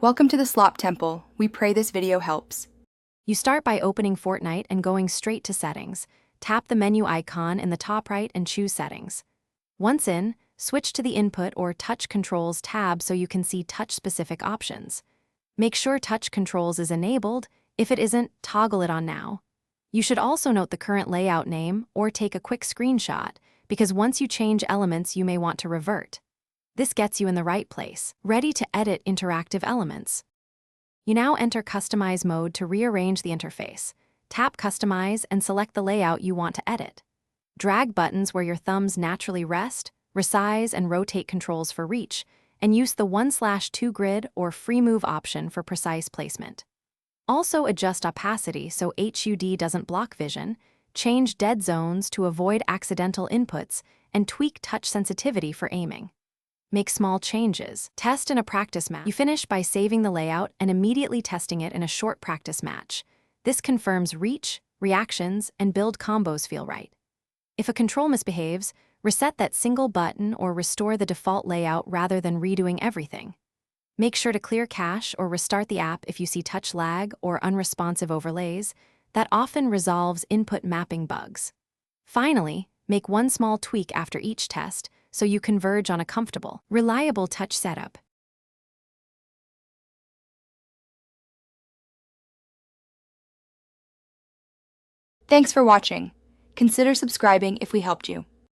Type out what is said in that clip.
Welcome to the Slop Temple. We pray this video helps. You start by opening Fortnite and going straight to Settings. Tap the menu icon in the top right and choose Settings. Once in, switch to the Input or Touch Controls tab so you can see touch-specific options. Make sure Touch Controls is enabled. If it isn't, toggle it on now. You should also note the current layout name or take a quick screenshot, because once you change elements, you may want to revert. This gets you in the right place, ready to edit interactive elements. You now enter Customize mode to rearrange the interface. Tap Customize and select the layout you want to edit. Drag buttons where your thumbs naturally rest, resize and rotate controls for reach, and use the 1/2 grid or free move option for precise placement. Also adjust opacity so HUD doesn't block vision, change dead zones to avoid accidental inputs, and tweak touch sensitivity for aiming. Make small changes. Test in a practice match. You finish by saving the layout and immediately testing it in a short practice match. This confirms reach, reactions, and build combos feel right. If a control misbehaves, reset that single button or restore the default layout rather than redoing everything. Make sure to clear cache or restart the app if you see touch lag or unresponsive overlays. That often resolves input mapping bugs. Finally, make one small tweak after each test so you converge on a comfortable, reliable touch setup. Thanks for watching. Consider subscribing if we helped you.